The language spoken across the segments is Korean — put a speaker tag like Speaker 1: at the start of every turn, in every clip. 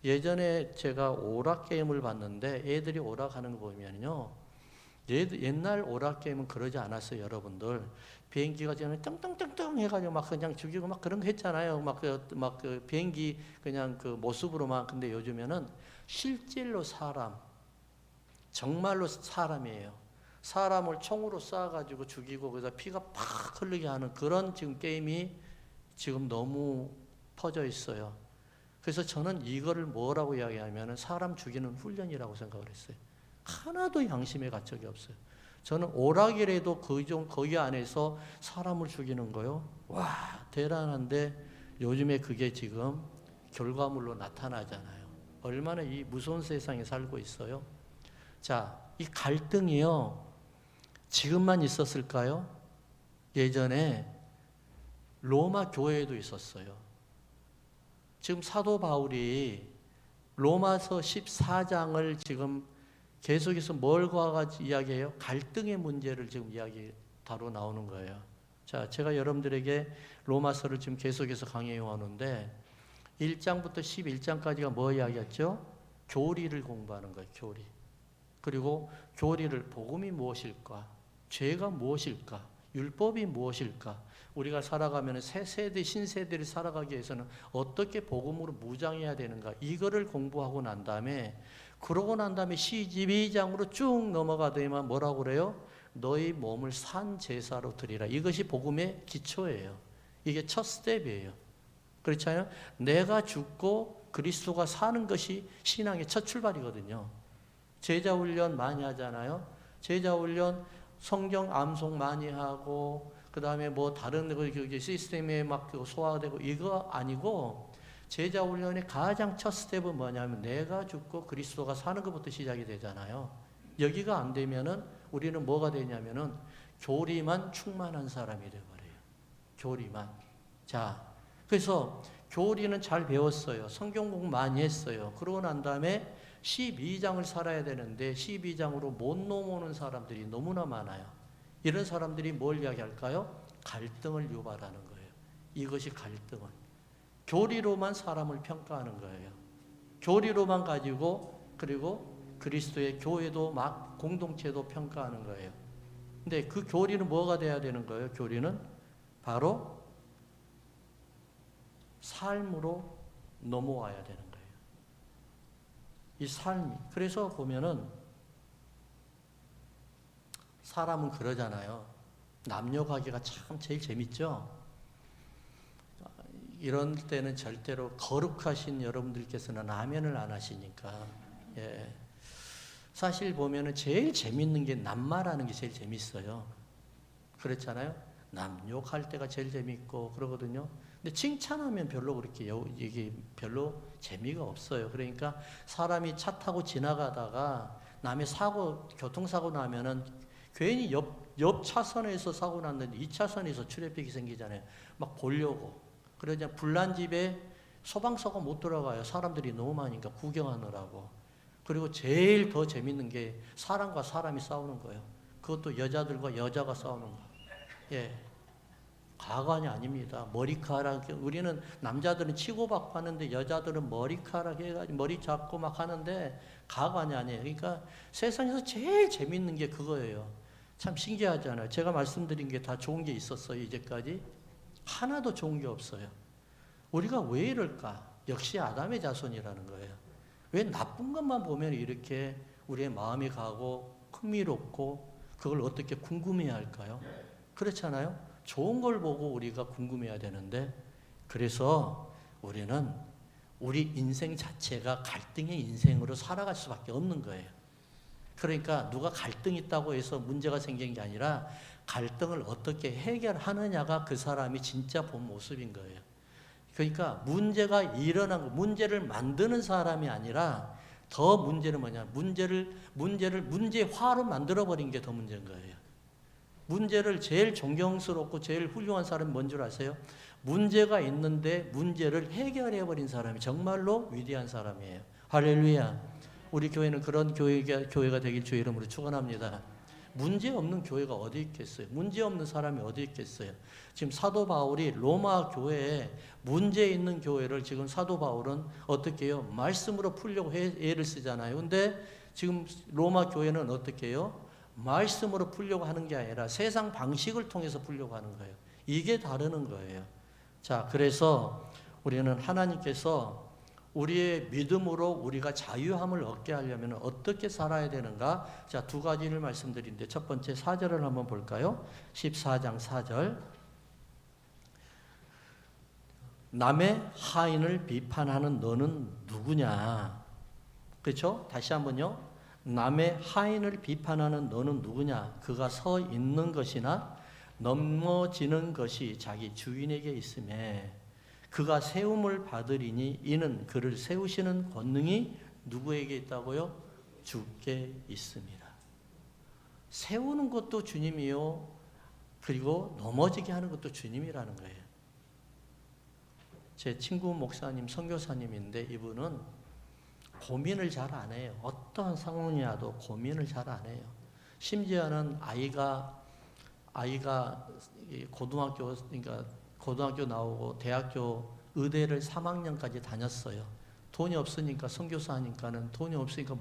Speaker 1: 예전에 제가 오락 게임을 봤는데 애들이 오락하는 거 보면요. 옛날 오락 게임은 그러지 않았어요, 여러분들. 비행기가 전에 떵떵떵떵 해가지고 막 그냥 죽이고 막 그런 거 했잖아요. 그 비행기 그냥 그 모습으로만. 근데 요즘에는 실질로 사람, 정말로 사람이에요. 사람을 총으로 쏴가지고 죽이고 그래서 피가 팍 흘리게 하는 그런 지금 게임이 지금 너무 퍼져 있어요. 그래서 저는 이거를 뭐라고 이야기하면 사람 죽이는 훈련이라고 생각을 했어요. 하나도 양심의 가책이 없어요. 저는 오락이라도 거기 안에서 사람을 죽이는 거요. 와, 대단한데 요즘에 그게 지금 결과물로 나타나잖아요. 얼마나 이 무서운 세상에 살고 있어요. 자, 이 갈등이요. 지금만 있었을까요? 예전에 로마 교회에도 있었어요. 지금 사도 바울이 로마서 14장을 지금 계속해서 뭘 가지고 이야기해요? 갈등의 문제를 지금 다루 나오는 거예요. 자, 제가 여러분들에게 로마서를 지금 계속해서 강의해 왔는데 1장부터 11장까지가 뭐 이야기했죠? 교리를 공부하는 거예요. 교리. 그리고 교리를 복음이 무엇일까? 죄가 무엇일까? 율법이 무엇일까? 우리가 살아가면 새 세대, 신세대를 살아가기 위해서는 어떻게 복음으로 무장해야 되는가? 이거를 공부하고 난 다음에 그러고 난 다음에 12장으로 쭉 넘어가더니만 뭐라고 그래요? 너희 몸을 산 제사로 드리라. 이것이 복음의 기초예요. 이게 첫 스텝이에요. 그렇잖아요? 내가 죽고 그리스도가 사는 것이 신앙의 첫 출발이거든요. 제자 훈련 많이 하잖아요. 제자 훈련 성경 암송 많이 하고 그 다음에 뭐 다른 시스템에 막 소화되고 이거 아니고 제자 훈련의 가장 첫 스텝은 뭐냐면 내가 죽고 그리스도가 사는 것부터 시작이 되잖아요. 여기가 안 되면은 우리는 뭐가 되냐면은 교리만 충만한 사람이 되어버려요. 교리만. 자, 그래서 교리는 잘 배웠어요. 성경 공부 많이 했어요. 그러고 난 다음에 12장을 살아야 되는데 12장으로 못 넘어오는 사람들이 너무나 많아요. 이런 사람들이 뭘 이야기할까요? 갈등을 유발하는 거예요. 이것이 갈등은. 교리로만 사람을 평가하는 거예요. 교리로만 가지고 그리고 그리스도의 교회도 막 공동체도 평가하는 거예요. 근데 그 교리는 뭐가 돼야 되는 거예요? 교리는 바로 삶으로 넘어와야 되는 거예요. 이 삶이. 그래서 보면은 사람은 그러잖아요. 남녀 관계가 참 제일 재밌죠? 이런 때는 절대로 거룩하신 여러분들께서는 아멘을 안 하시니까. 예. 사실 보면은 제일 재밌는 게 남말하는 게 제일 재밌어요. 그렇잖아요? 남 욕할 때가 제일 재밌고 그러거든요. 근데 칭찬하면 별로 그렇게 이게 별로 재미가 없어요. 그러니까 사람이 차 타고 지나가다가 남의 교통사고 나면은 괜히 옆 차선에서 사고 났는데 2차선에서 출애픽이 생기잖아요. 막 보려고. 그러자 불난 집에 소방서가 못 들어가요. 사람들이 너무 많으니까 구경하느라고. 그리고 제일 더 재밌는 게 사람과 사람이 싸우는 거예요. 그것도 여자들과 여자가 싸우는 거. 예. 가관이 아닙니다. 머리카락, 우리는 남자들은 치고받고 하는데 여자들은 머리카락 해가지고 머리 잡고 막 하는데 가관이 아니에요. 그러니까 세상에서 제일 재밌는 게 그거예요. 참 신기하잖아요. 제가 말씀드린 게 다 좋은 게 있었어요, 이제까지. 하나도 좋은 게 없어요. 우리가 왜 이럴까? 역시 아담의 자손이라는 거예요. 왜 나쁜 것만 보면 이렇게 우리의 마음이 가고 흥미롭고 그걸 어떻게 궁금해야 할까요? 그렇잖아요? 좋은 걸 보고 우리가 궁금해야 되는데 그래서 우리는 우리 인생 자체가 갈등의 인생으로 살아갈 수밖에 없는 거예요. 그러니까 누가 갈등이 있다고 해서 문제가 생긴 게 아니라 갈등을 어떻게 해결하느냐가 그 사람이 진짜 본 모습인 거예요. 그러니까 문제가 일어난 거, 문제를 만드는 사람이 아니라 더 문제는 뭐냐? 문제화로 만들어버린 게 더 문제인 거예요. 문제를 제일 존경스럽고 제일 훌륭한 사람이 뭔 줄 아세요? 문제가 있는데 문제를 해결해버린 사람이 정말로 위대한 사람이에요. 할렐루야. 우리 교회는 그런 교회가 되길 주의 이름으로 축원합니다. 문제 없는 교회가 어디 있겠어요? 문제 없는 사람이 어디 있겠어요? 지금 사도 바울이 로마 교회에 문제 있는 교회를 지금 사도 바울은 어떻게 해요? 말씀으로 풀려고 애를 쓰잖아요. 근데 지금 로마 교회는 어떻게 해요? 말씀으로 풀려고 하는 게 아니라 세상 방식을 통해서 풀려고 하는 거예요. 이게 다르는 거예요. 자, 그래서 우리는 하나님께서 우리의 믿음으로 우리가 자유함을 얻게 하려면 어떻게 살아야 되는가? 자, 두 가지를 말씀드리는데 첫 번째 4절을 한번 볼까요? 14장 4절. 남의 하인을 비판하는 너는 누구냐? 그렇죠? 다시 한번요. 남의 하인을 비판하는 너는 누구냐? 그가 서 있는 것이나 넘어지는 것이 자기 주인에게 있음에 그가 세움을 받으리니 이는 그를 세우시는 권능이 누구에게 있다고요? 주께 있습니다. 세우는 것도 주님이요. 그리고 넘어지게 하는 것도 주님이라는 거예요. 제 친구 목사님, 선교사님인데 이분은 고민을 잘 안 해요. 어떠한 상황이라도 고민을 잘 안 해요. 심지어는 아이가 고등학교 나오고 대학교 의대를 3학년까지 다녔어요. 돈이 없으니까 선교사 하니까는 돈이 없으니까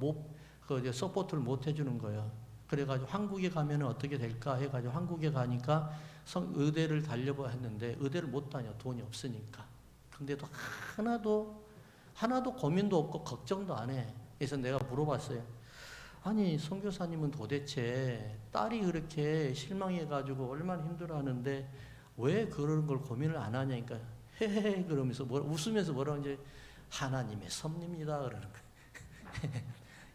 Speaker 1: 서포트를 못 해주는 거예요. 그래가지고 한국에 가면 어떻게 될까 해가지고 한국에 가니까 의대를 달려고 했는데 의대를 못 다녀. 돈이 없으니까. 근데도 하나도 고민도 없고 걱정도 안 해. 그래서 내가 물어봤어요. 아니 선교사님은 도대체 딸이 그렇게 실망해가지고 얼마나 힘들어하는데 왜 그런 걸 고민을 안 하냐니까 헤헤 그러면서 웃으면서 뭐라고 이제 하나님의 섭리입니다 그러는 거예요.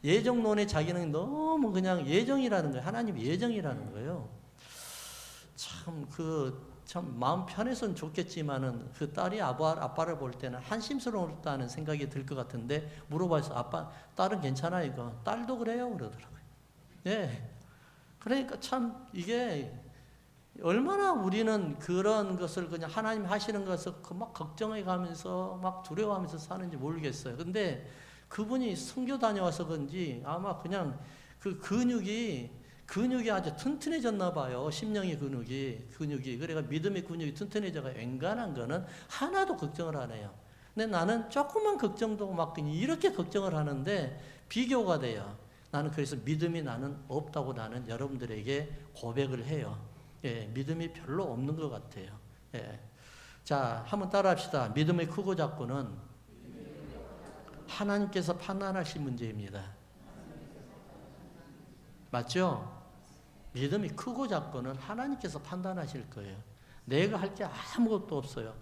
Speaker 1: 예정론에 자기는 너무 그냥 예정이라는 거예요. 하나님 예정이라는 거예요. 참 마음 편해서는 좋겠지만은 그 딸이 아빠를 볼 때는 한심스럽다는 생각이 들 것 같은데 물어봐서 아빠 딸은 괜찮아 이거 딸도 그래요 그러더라고요. 네. 그러니까 참 이게 얼마나 우리는 그런 것을 그냥 하나님 하시는 것을 막 걱정해 가면서 막 두려워하면서 사는지 모르겠어요. 근데 그분이 선교 다녀와서 그런지 아마 그냥 그 근육이 아주 튼튼해졌나 봐요. 심령의 근육이. 그래가 믿음의 근육이 튼튼해져가 앵간한 거는 하나도 걱정을 안 해요. 근데 나는 조금만 걱정도 막 이렇게 걱정을 하는데 비교가 돼요. 나는 그래서 믿음이 나는 없다고 나는 여러분들에게 고백을 해요. 예, 믿음이 별로 없는 것 같아요. 예. 자, 한번 따라합시다. 믿음의 크고 작고는 하나님께서 판단하실 문제입니다. 맞죠? 믿음이 크고 작고는 하나님께서 판단하실 거예요. 내가 할 게 아무것도 없어요.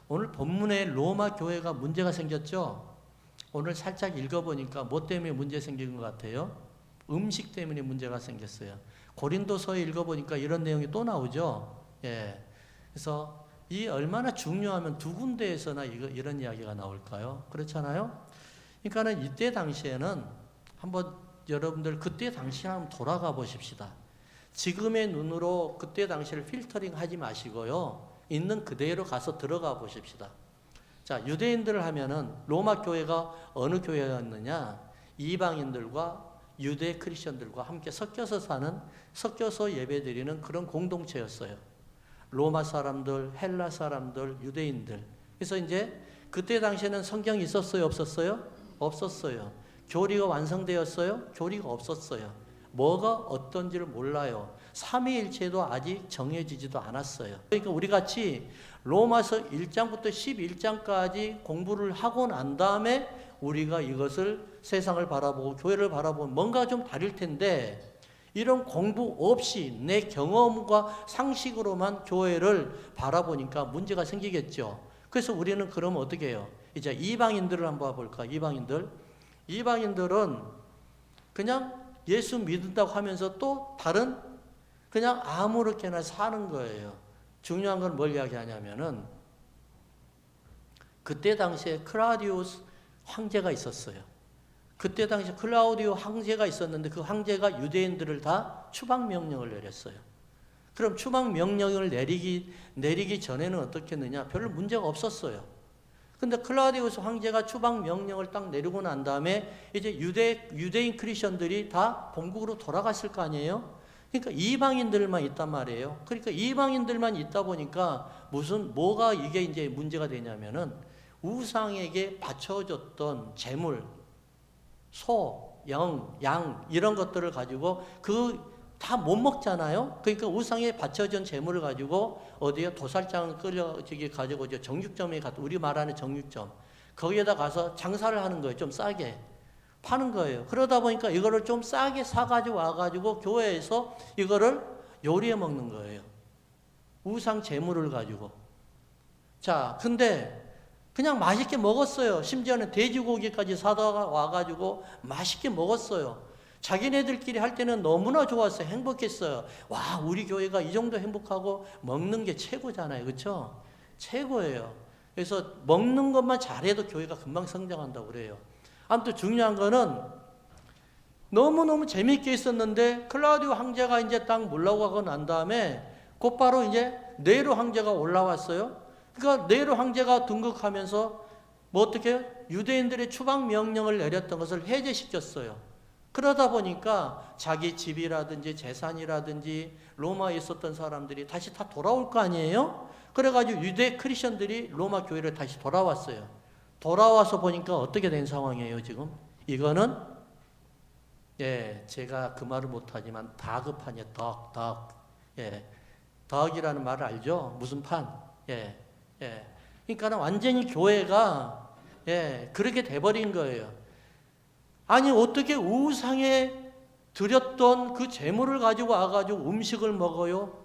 Speaker 1: 오늘 본문에 로마 교회가 문제가 생겼죠? 오늘 살짝 읽어보니까 뭐 때문에 문제 생긴 것 같아요? 음식 때문에 문제가 생겼어요. 고린도서에 읽어보니까 이런 내용이 또 나오죠? 예. 그래서 이 얼마나 중요하면 두 군데에서나 이런 이야기가 나올까요? 그렇잖아요? 그러니까는 이때 당시에는 한번 여러분들 그때 당시에 한번 돌아가 보십시다. 지금의 눈으로 그때 당시를 필터링 하지 마시고요. 있는 그대로 가서 들어가 보십시다. 자, 유대인들을 하면은 로마 교회가 어느 교회였느냐? 이방인들과 유대 크리스천들과 함께 섞여서 예배드리는 그런 공동체였어요. 로마 사람들, 헬라 사람들, 유대인들. 그래서 이제 그때 당시에는 성경이 있었어요, 없었어요? 없었어요. 교리가 완성되었어요? 교리가 없었어요. 뭐가 어떤지를 몰라요. 삼위일체도 아직 정해지지도 않았어요. 그러니까 우리 같이 로마서 1장부터 11장까지 공부를 하고 난 다음에 우리가 이것을 세상을 바라보고 교회를 바라보면 뭔가 좀 다를 텐데 이런 공부 없이 내 경험과 상식으로만 교회를 바라보니까 문제가 생기겠죠. 그래서 우리는 그러면 어떻게 해요? 이제 이방인들을 한번 볼까? 이방인들은 그냥 예수 믿는다고 하면서 또 다른 그냥 아무렇게나 사는 거예요. 중요한 건 뭘 이야기하냐면은 그때 당시에 클라우디우스 황제가 있었어요. 그때 당시 클라우디오 황제가 있었는데 그 황제가 유대인들을 다 추방 명령을 내렸어요. 그럼 추방 명령을 내리기 전에는 어떻겠느냐? 별로 문제가 없었어요. 근데 클라우디우스 황제가 추방 명령을 딱 내리고 난 다음에 이제 유대인 크리스천들이 다 본국으로 돌아갔을 거 아니에요? 그러니까 이방인들만 있단 말이에요. 그러니까 이방인들만 있다 보니까 뭐가 이게 이제 문제가 되냐면은 우상에게 바쳐졌던 재물, 소, 양 이런 것들을 가지고 다 못 먹잖아요. 그러니까 우상에 바쳐진 재물을 가지고 어디에 도살장 가지고 정육점에 가서 우리 말하는 정육점 거기에다 가서 장사를 하는 거예요. 좀 싸게 파는 거예요. 그러다 보니까 이거를 좀 싸게 사가지고 와가지고 교회에서 이거를 요리해 먹는 거예요. 우상 재물을 가지고. 자, 근데 그냥 맛있게 먹었어요. 심지어는 돼지고기까지 사다가 와가지고 맛있게 먹었어요. 자기네들끼리 할 때는 너무나 좋았어요. 행복했어요. 와, 우리 교회가 이 정도 행복하고 먹는 게 최고잖아요. 그렇죠? 최고예요. 그래서 먹는 것만 잘해도 교회가 금방 성장한다고 그래요. 아무튼 중요한 거는 너무너무 재미있게 있었는데 클라우디오 황제가 이제 딱 물러가고 난 다음에 곧바로 이제 네로 황제가 올라왔어요. 그러니까 네로 황제가 등극하면서 어떻게 유대인들의 추방 명령을 내렸던 것을 해제시켰어요. 그러다 보니까 자기 집이라든지 재산이라든지 로마에 있었던 사람들이 다시 다 돌아올 거 아니에요? 그래가지고 유대 크리스천들이 로마 교회를 다시 돌아왔어요. 돌아와서 보니까 어떻게 된 상황이에요, 지금? 이거는, 제가 그 말을 못하지만 다급판이에요, 덕. 덕이라는 말을 알죠? 무슨 판? 그러니까 완전히 교회가, 그렇게 돼버린 거예요. 아니 어떻게 우상에 드렸던 그 재물을 가지고 와가지고 음식을 먹어요?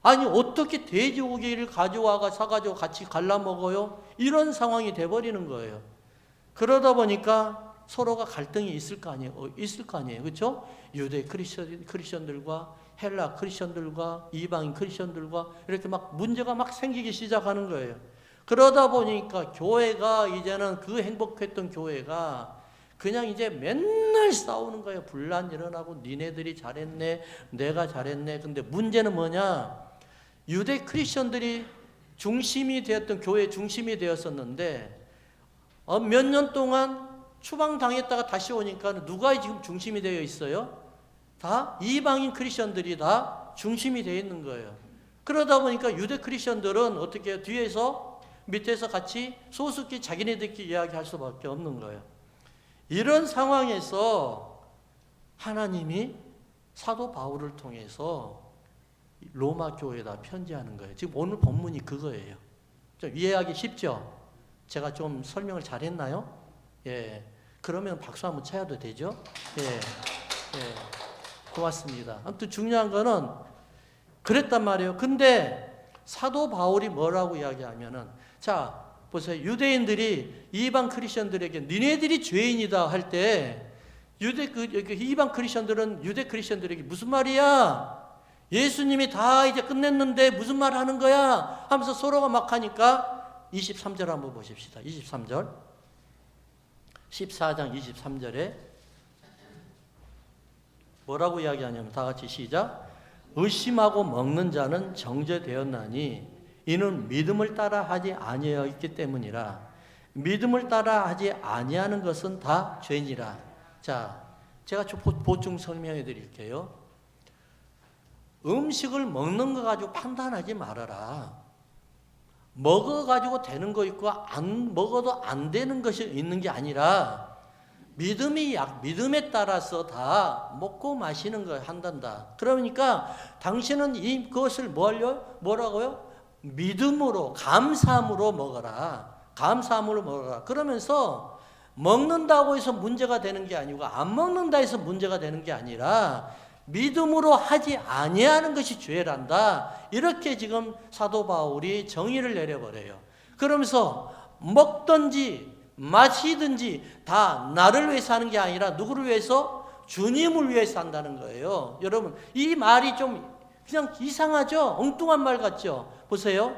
Speaker 1: 아니 어떻게 돼지고기를 가져와가 사가지고 같이 갈라 먹어요? 이런 상황이 돼버리는 거예요. 그러다 보니까 서로가 갈등이 있을 거 아니에요. 그렇죠? 유대 크리스천들과 헬라 크리스천들과 이방인 크리스천들과 이렇게 막 문제가 막 생기기 시작하는 거예요. 그러다 보니까 교회가 이제는 그 행복했던 교회가 그냥 이제 맨날 싸우는 거예요. 분란 일어나고 니네들이 잘했네, 내가 잘했네. 근데 문제는 뭐냐? 유대 크리스천들이 중심이 되었던 교회 중심이 되었었는데 몇 년 동안 추방당했다가 다시 오니까 누가 지금 중심이 되어 있어요? 다 이방인 크리스천들이 다 중심이 되어 있는 거예요. 그러다 보니까 유대 크리스천들은 어떻게 뒤에서 밑에서 같이 소수끼리 자기네들끼리 이야기할 수밖에 없는 거예요. 이런 상황에서 하나님이 사도 바울을 통해서 로마 교회에다 편지하는 거예요. 지금 오늘 본문이 그거예요. 좀 이해하기 쉽죠? 제가 좀 설명을 잘했나요? 그러면 박수 한번 쳐야도 되죠? 고맙습니다. 아무튼 중요한 거는 그랬단 말이에요. 근데 사도 바울이 뭐라고 이야기하면은, 자, 보세요. 유대인들이 이방 크리스천들에게 니네들이 죄인이다 할 때 이방 크리스천들은 유대 크리스천들에게 무슨 말이야? 예수님이 다 이제 끝냈는데 무슨 말 하는 거야? 하면서 서로가 막 하니까 23절 한번 보십시다. 23절. 14장 23절에 뭐라고 이야기하냐면 다 같이 시작. 의심하고 먹는 자는 정죄되었나니 이는 믿음을 따라 하지 아니하였기 때문이라. 믿음을 따라 하지 아니하는 것은 다 죄니라. 자, 제가 좀 보충 설명해 드릴게요. 음식을 먹는 거 가지고 판단하지 말아라. 먹어가지고 되는 거 있고 안 먹어도 안 되는 것이 있는 게 아니라 믿음에 따라서 다 먹고 마시는 걸 한단다. 그러니까 당신은 그것을 뭐라고요? 믿음으로, 감사함으로 먹어라. 감사함으로 먹어라. 그러면서 먹는다고 해서 문제가 되는 게 아니고 안 먹는다 해서 문제가 되는 게 아니라 믿음으로 하지 아니하는 것이 죄란다. 이렇게 지금 사도 바울이 정의를 내려버려요. 그러면서 먹든지 마시든지 다 나를 위해서 하는 게 아니라 누구를 위해서? 주님을 위해서 한다는 거예요. 여러분, 이 말이 좀 그냥 이상하죠? 엉뚱한 말 같죠? 보세요.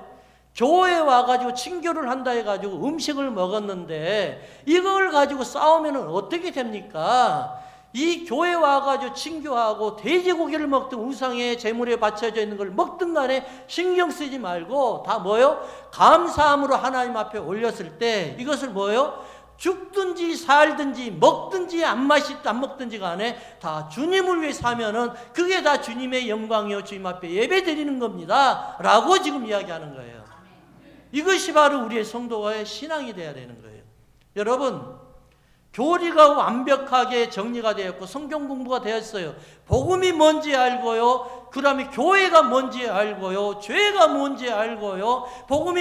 Speaker 1: 교회에 와가지고 친교를 한다 해가지고 음식을 먹었는데 이걸 가지고 싸우면 어떻게 됩니까? 이 교회 와가지고 친교하고 돼지고기를 먹든 우상의 제물에 바쳐져 있는 걸 먹든 간에 신경 쓰지 말고 다 뭐요? 감사함으로 하나님 앞에 올렸을 때 이것을 뭐요? 죽든지 살든지 먹든지 안 먹든지 간에 다 주님을 위해 사면은 그게 다 주님의 영광이요 주님 앞에 예배 드리는 겁니다 라고 지금 이야기하는 거예요. 이것이 바로 우리의 성도와의 신앙이 돼야 되는 거예요. 여러분, 교리가 완벽하게 정리가 되었고 성경 공부가 되었어요. 복음이 뭔지 알고요, 그 다음에 교회가 뭔지 알고요, 죄가 뭔지 알고요,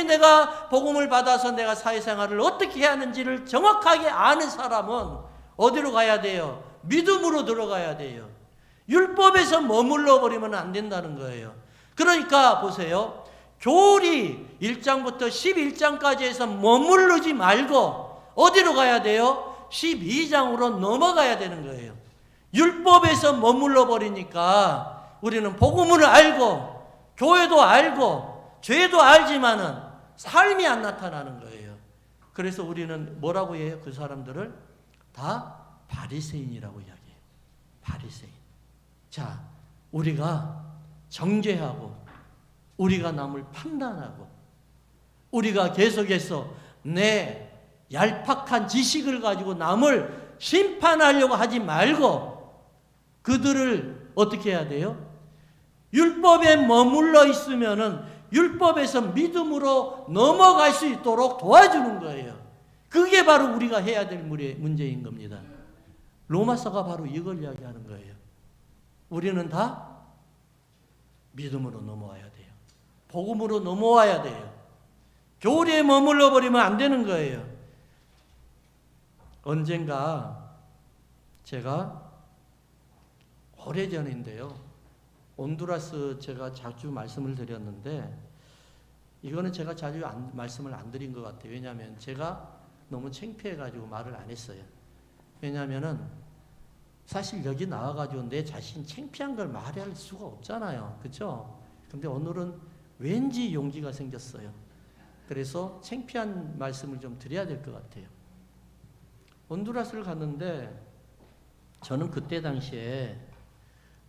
Speaker 1: 내가 복음을 받아서 내가 사회생활을 어떻게 해야 하는지를 정확하게 아는 사람은 어디로 가야 돼요? 믿음으로 들어가야 돼요. 율법에서 머물러 버리면 안 된다는 거예요. 그러니까 보세요, 교리 1장부터 11장까지 해서 머무르지 말고 어디로 가야 돼요? 12장으로 넘어가야 되는 거예요. 율법에서 머물러 버리니까 우리는 복음을 알고 교회도 알고 죄도 알지만은 삶이 안 나타나는 거예요. 그래서 우리는 뭐라고 해요? 그 사람들을 다 바리새인이라고 이야기해요. 바리새인. 자, 우리가 정죄하고 우리가 남을 판단하고 우리가 계속해서 내 얄팍한 지식을 가지고 남을 심판하려고 하지 말고 그들을 어떻게 해야 돼요? 율법에 머물러 있으면은 율법에서 믿음으로 넘어갈 수 있도록 도와주는 거예요. 그게 바로 우리가 해야 될 문제인 겁니다. 로마서가 바로 이걸 이야기하는 거예요. 우리는 다 믿음으로 넘어와야 돼요. 복음으로 넘어와야 돼요. 교리에 머물러 버리면 안 되는 거예요. 언젠가 제가 오래전인데요, 온두라스 제가 자주 말씀을 드렸는데 이거는 제가 자주 말씀을 안 드린 것 같아요. 왜냐하면 제가 너무 창피해가지고 말을 안 했어요. 왜냐하면은 사실 여기 나와가지고 내 자신 창피한 걸 말할 수가 없잖아요. 그렇죠? 근데 오늘은 왠지 용기가 생겼어요. 그래서 창피한 말씀을 좀 드려야 될 것 같아요. 온두라스를 갔는데 저는 그때 당시에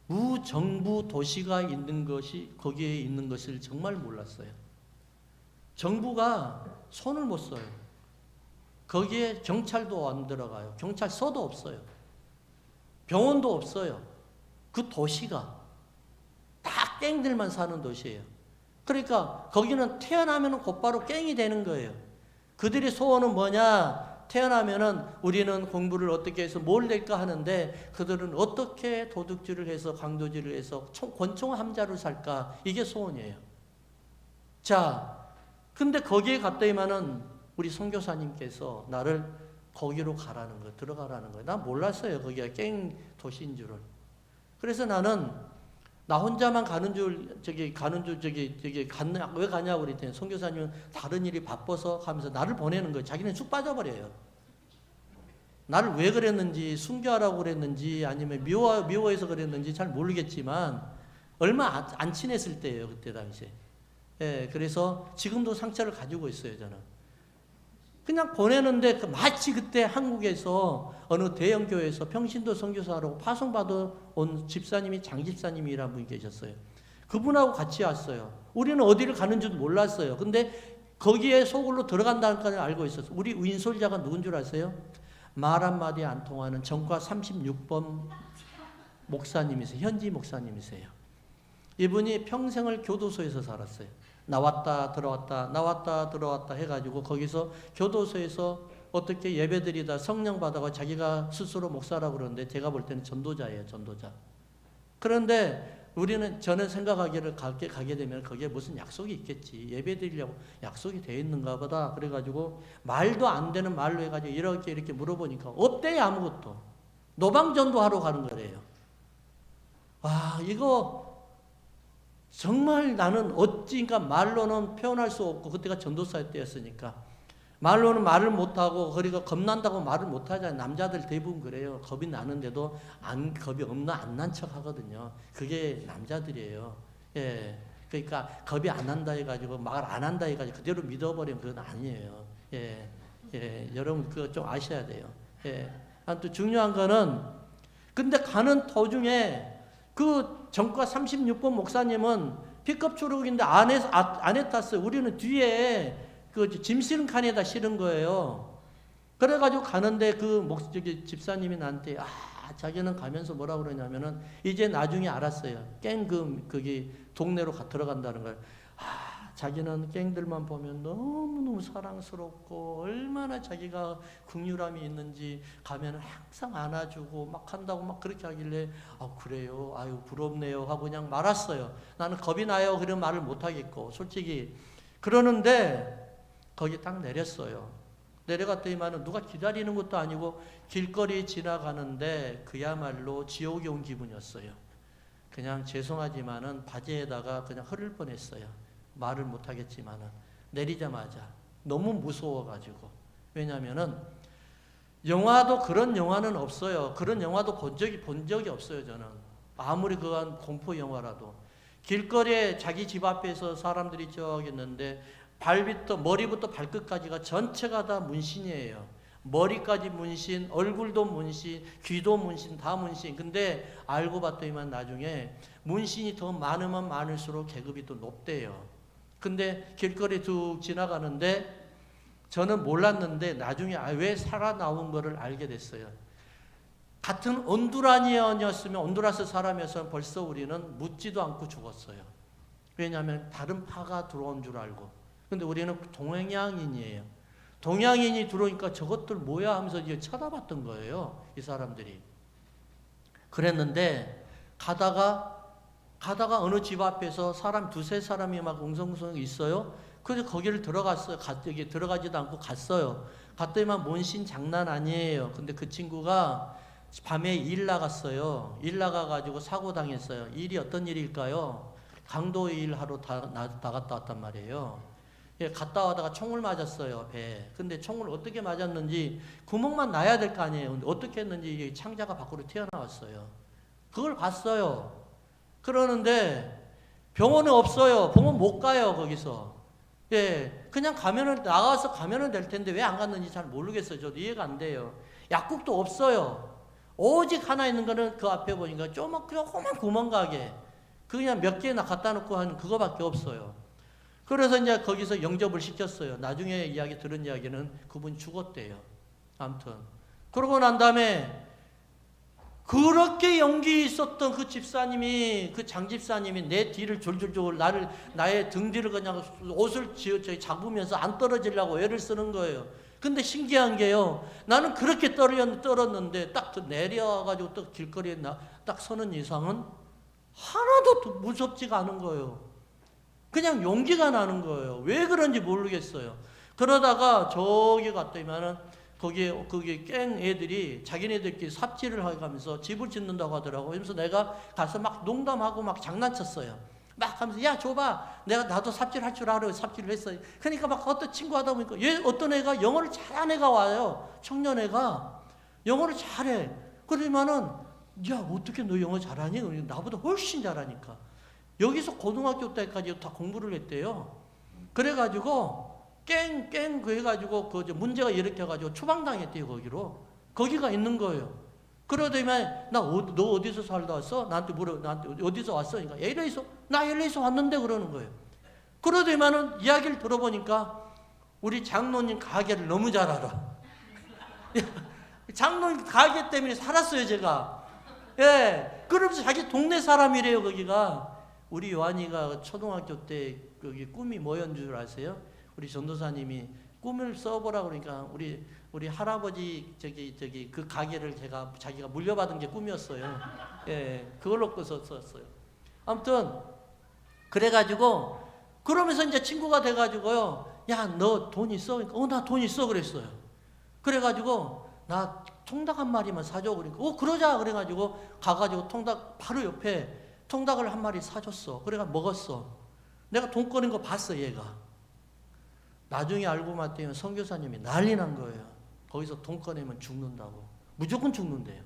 Speaker 1: 무정부 도시가 있는 것이 거기에 있는 것을 정말 몰랐어요. 정부가 손을 못 써요. 거기에 경찰도 안 들어가요. 경찰서도 없어요. 병원도 없어요. 그 도시가 다 갱들만 사는 도시예요. 그러니까 거기는 태어나면 곧바로 갱이 되는 거예요. 그들의 소원은 뭐냐? 태어나면은 우리는 공부를 어떻게 해서 뭘 낼까 하는데 그들은 어떻게 도둑질을 해서 강도질을 해서 권총 함자를 살까? 이게 소원이에요. 자, 근데 거기에 갔더니만은 우리 선교사님께서 나를 거기로 가라는 거, 들어가라는 거예요. 난 몰랐어요. 거기가 갱 도시인 줄을. 그래서 나는 나 혼자만 가는 줄, 왜 가냐고 그랬더니 선교사님은 다른 일이 바빠서 하면서 나를 보내는 거예요. 자기는 쑥 빠져버려요. 나를 왜 그랬는지, 순교하라고 그랬는지, 아니면 미워해서 그랬는지 잘 모르겠지만, 얼마 안 친했을 때예요, 그때 당시에. 예, 그래서 지금도 상처를 가지고 있어요, 저는. 그냥 보내는데, 마치 그때 한국에서 어느 대형교회에서 평신도 선교사라고 파송받아 온 집사님이 장집사님이라는 분이 계셨어요. 그분하고 같이 왔어요. 우리는 어디를 가는 줄 몰랐어요. 근데 거기에 속으로 들어간다는 걸 알고 있었어요. 우리 윈솔자가 누군 줄 아세요? 말 한마디 안 통하는 전과 36번 목사님이세요. 현지 목사님이세요. 이분이 평생을 교도소에서 살았어요. 나왔다 들어왔다 나왔다 들어왔다 해가지고 거기서 교도소에서 어떻게 예배드리다 성령 받아가 자기가 스스로 목사라고 그러는데 제가 볼 때는 전도자예요. 전도자. 그런데 저는 생각하기를 가게 되면 거기에 무슨 약속이 있겠지. 예배 드리려고 약속이 되어 있는가 보다. 그래가지고 말도 안 되는 말로 해가지고 이렇게 물어보니까 없대요. 아무것도. 노방전도 하러 가는 거래요. 와, 이거 정말 나는 그러니까 말로는 표현할 수 없고 그때가 전도사 때였으니까 말로는 말을 못하고 그리고 겁난다고 말을 못하잖아요. 남자들 대부분 그래요. 겁이 나는데도 겁이 안 난 척 하거든요. 그게 남자들이에요. 예. 그러니까 겁이 안 난다 해가지고 말 안 한다 해가지고 그대로 믿어버리면 그건 아니에요. 예. 예. 여러분 그거 좀 아셔야 돼요. 예. 또 중요한 거는 근데 가는 도중에 그 전과 36번 목사님은 픽업 트럭인데 안에 탔어요. 우리는 뒤에 그 짐 실은 칸에다 실은 거예요. 그래가지고 가는데 저기 집사님이 나한테 자기는 가면서 뭐라 그러냐면은 이제 나중에 알았어요. 거기 동네로 들어간다는 걸. 자기는 깽들만 보면 너무너무 사랑스럽고 얼마나 자기가 긍휼함이 있는지 가면 항상 안아주고 막 한다고 막 그렇게 하길래 그래요? 아유 부럽네요 하고 그냥 말았어요. 나는 겁이 나요. 그런 말을 못 하겠고 솔직히. 그러는데 거기 딱 내렸어요. 내려갔더니만은 누가 기다리는 것도 아니고 길거리 지나가는데 그야말로 지옥에 온 기분이었어요. 그냥 죄송하지만은 바지에다가 그냥 흐를 뻔했어요. 말을 못 하겠지만은 내리자마자 너무 무서워가지고. 왜냐면은 영화도 그런 영화는 없어요. 그런 영화도 본 적이 없어요. 저는 아무리 그한 공포 영화라도 길거리에 자기 집 앞에서 사람들이 쭉 있는데 머리부터 발끝까지가 전체가 다 문신이에요. 머리까지 문신, 얼굴도 문신, 귀도 문신, 다 문신. 근데 알고 봤더니만 나중에 문신이 더 많으면 많을수록 계급이 더 높대요. 근데 길거리 쭉 지나가는데 저는 몰랐는데 나중에 왜 살아나온 거를 알게 됐어요. 같은 온두라니언이었으면, 온두라스 사람이었으면 벌써 우리는 묻지도 않고 죽었어요. 왜냐하면 다른 파가 들어온 줄 알고. 근데 우리는 동양인이에요. 동양인이 들어오니까 저것들 뭐야 하면서 이제 쳐다봤던 거예요. 이 사람들이. 그랬는데 가다가 어느 집 앞에서 사람 두세 사람이 막 웅성웅성 있어요. 그래서 거기를 들어갔어요. 들어가지도 않고 갔어요. 갔더니만 문신 장난 아니에요. 근데 그 친구가 밤에 일 나갔어요. 일 나가가지고 사고 당했어요. 일이 어떤 일일까요? 강도 일하러 나갔다 왔단 말이에요. 갔다 와다가 총을 맞았어요, 배에. 근데 총을 어떻게 맞았는지 구멍만 나야 될 거 아니에요. 근데 어떻게 했는지 창자가 밖으로 튀어나왔어요. 그걸 봤어요. 그러는데 병원에 없어요. 병원 못 가요, 거기서. 그냥 나가서 가면은 될 텐데 왜 안 갔는지 잘 모르겠어요. 저도 이해가 안 돼요. 약국도 없어요. 오직 하나 있는 거는 그 앞에 보니까 조그만 구멍가게. 그냥 몇 개나 갖다 놓고 하는 그거밖에 없어요. 그래서 이제 거기서 영접을 시켰어요. 나중에 들은 이야기는 그분이 죽었대요. 아무튼. 그러고 난 다음에 그렇게 용기 있었던 그 집사님이, 그 장집사님이 내 뒤를 졸졸졸 나의 등 뒤를 그냥 옷을 잡으면서 안 떨어지려고 애를 쓰는 거예요. 근데 신기한 게요. 나는 그렇게 떨었는데 딱 내려와가지고 또 길거리에 딱 서는 이상은 하나도 무섭지가 않은 거예요. 그냥 용기가 나는 거예요. 왜 그런지 모르겠어요. 그러다가 저기 갔더니만은 거기 깽 애들이 자기네들끼리 삽질을 하면서 집을 짓는다고 하더라고요. 그래서 내가 가서 막 농담하고 막 장난쳤어요. 막 하면서 야 줘봐. 나도 삽질할 줄 알아요. 삽질을 했어요. 그러니까 막 어떤 친구 하다 보니까 어떤 애가 영어를 잘하는 애가 와요. 청년애가 영어를 잘해. 그러면은 야 어떻게 너 영어 잘하니? 나보다 훨씬 잘하니까. 여기서 고등학교 때까지 다 공부를 했대요. 그래가지고 깽 그래가지고 문제가 일으켜가지고 추방당했대요. 거기가 있는 거예요. 그러더니만 너 어디서 살다 왔어? 나한테 어디서 왔어? 그러니까 나 LA에서 왔는데 그러는 거예요. 그러더니만은 이야기를 들어보니까 우리 장로님 가게를 너무 잘 알아. 장로님 가게 때문에 살았어요, 제가. 그러면서 자기 동네 사람이래요, 거기가. 우리 요한이가 초등학교 때 거기 꿈이 뭐였는 줄 아세요? 우리 전도사님이 꿈을 써보라 그러니까 우리 할아버지 그 가게를 자기가 물려받은 게 꿈이었어요. 그걸로 썼어요. 아무튼 그래가지고 그러면서 이제 친구가 돼가지고요. 야, 너 돈 있어? 그러니까 나 돈 있어 그랬어요. 그래가지고 나 통닭 한 마리만 사줘 그러니까 그러자 그래가지고 가가지고 통닭 바로 옆에 통닭을 한 마리 사줬어. 그래가 먹었어. 내가 돈 꺼낸 거 봤어, 얘가. 나중에 알고 봤더니 선교사님이 난리 난 거예요. 거기서 돈 꺼내면 죽는다고. 무조건 죽는데요.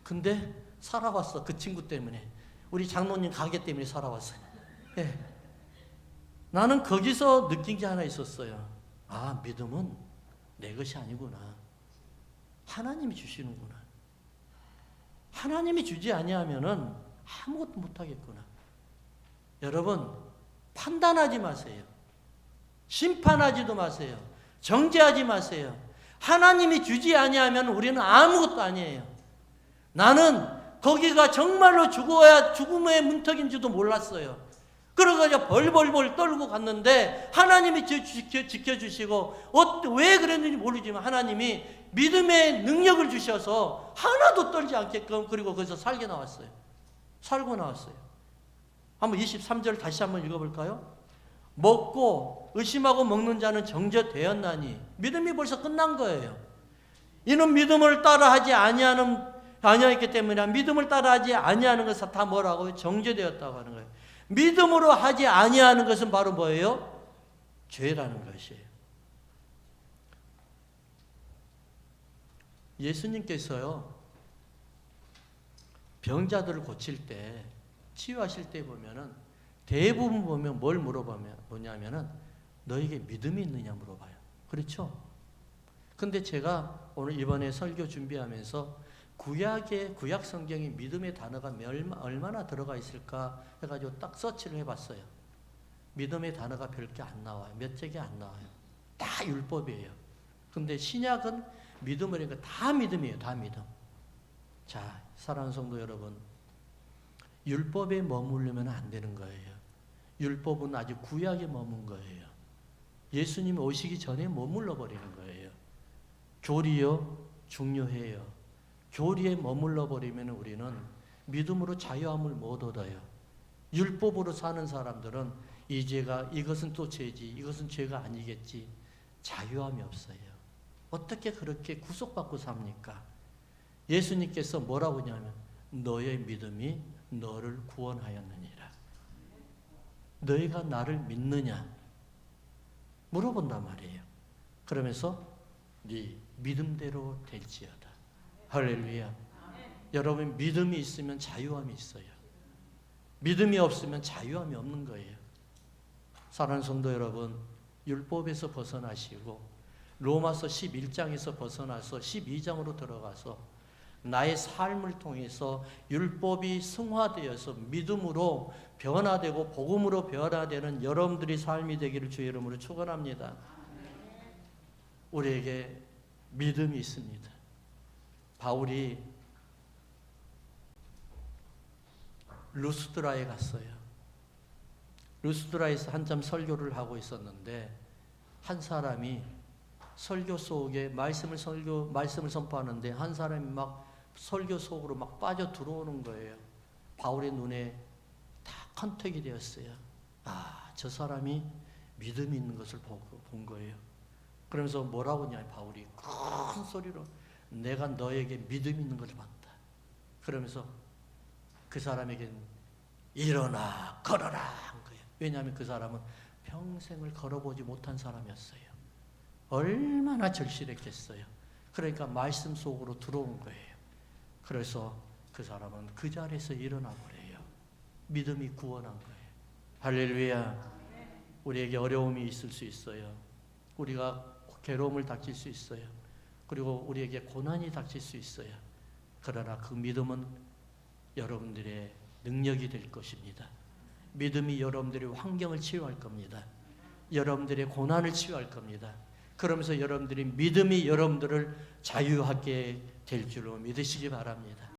Speaker 1: 근데 살아왔어. 그 친구 때문에. 우리 장로님 가게 때문에 살아왔어요. 나는 거기서 느낀 게 하나 있었어요. 믿음은 내 것이 아니구나. 하나님이 주시는구나. 하나님이 주지 아니하면은 아무것도 못하겠구나. 여러분 판단하지 마세요. 심판하지도 마세요. 정죄하지 마세요. 하나님이 주지 아니하면 우리는 아무것도 아니에요. 나는 거기가 정말로 죽음의 문턱인지도 몰랐어요. 그래가지고 벌벌벌 떨고 갔는데 하나님이 지켜주시고 왜 그랬는지 모르지만 하나님이 믿음의 능력을 주셔서 하나도 떨지 않게끔 그리고 거기서 살고 나왔어요. 한번 23절 다시 한번 읽어볼까요? 먹고 의심하고 먹는 자는 정죄되었나니. 믿음이 벌써 끝난 거예요. 이는 믿음을 따라하지 아니하였기 때문에 믿음을 따라하지 아니하는 것은 다 뭐라고요? 정죄되었다고 하는 거예요. 믿음으로 하지 아니하는 것은 바로 뭐예요? 죄라는 것이에요. 예수님께서요, 병자들을 고칠 때, 치유하실 때 보면은 대부분 보면 뭘 뭐냐면은 너에게 믿음이 있느냐 물어봐요. 그렇죠? 근데 제가 오늘 이번에 설교 준비하면서 구약 성경에 믿음의 단어가 얼마나 들어가 있을까 해가지고 딱 서치를 해봤어요. 믿음의 단어가 별게 안 나와요. 몇 적이 안 나와요. 다 율법이에요. 근데 신약은 믿음이니까 다 믿음이에요. 다 믿음. 자, 사랑하는 성도 여러분, 율법에 머무르면 안 되는 거예요. 율법은 아직 구약에 머문 거예요. 예수님이 오시기 전에 머물러 버리는 거예요. 교리요, 중요해요. 교리에 머물러 버리면 우리는 믿음으로 자유함을 못 얻어요. 율법으로 사는 사람들은 이것은 또 죄지, 이것은 죄가 아니겠지. 자유함이 없어요. 어떻게 그렇게 구속받고 삽니까? 예수님께서 뭐라고 하냐면 너의 믿음이 너를 구원하였느니라. 너희가 나를 믿느냐? 물어본단 말이에요. 그러면서 네 믿음대로 될지어다. 할렐루야. 여러분, 믿음이 있으면 자유함이 있어요. 믿음이 없으면 자유함이 없는 거예요. 사랑하는 성도 여러분, 율법에서 벗어나시고 로마서 11장에서 벗어나서 12장으로 들어가서 나의 삶을 통해서 율법이 승화되어서 믿음으로 변화되고 복음으로 변화되는 여러분들의 삶이 되기를 주의 이름으로 축원합니다. 우리에게 믿음이 있습니다. 바울이 루스드라에 갔어요. 루스드라에서 한참 설교를 하고 있었는데 한 사람이 설교 속에 말씀을 선포하는데 한 사람이 막 설교 속으로 막 빠져 들어오는 거예요. 바울의 눈에 다 컨택이 되었어요. 저 사람이 믿음이 있는 것을 본 거예요. 그러면서 뭐라고 하냐, 바울이 큰 소리로 내가 너에게 믿음 있는 것을 봤다. 그러면서 그 사람에게는 일어나 걸어라 한 거예요. 왜냐하면 그 사람은 평생을 걸어보지 못한 사람이었어요. 얼마나 절실했겠어요. 그러니까 말씀 속으로 들어온 거예요. 그래서 그 사람은 그 자리에서 일어나 버려요. 믿음이 구원한 거예요. 할렐루야. 우리에게 어려움이 있을 수 있어요. 우리가 괴로움을 닥칠 수 있어요. 그리고 우리에게 고난이 닥칠 수 있어요. 그러나 그 믿음은 여러분들의 능력이 될 것입니다. 믿음이 여러분들의 환경을 치유할 겁니다. 여러분들의 고난을 치유할 겁니다. 그러면서 여러분들이 믿음이 여러분들을 자유하게 될 줄로 믿으시기 바랍니다.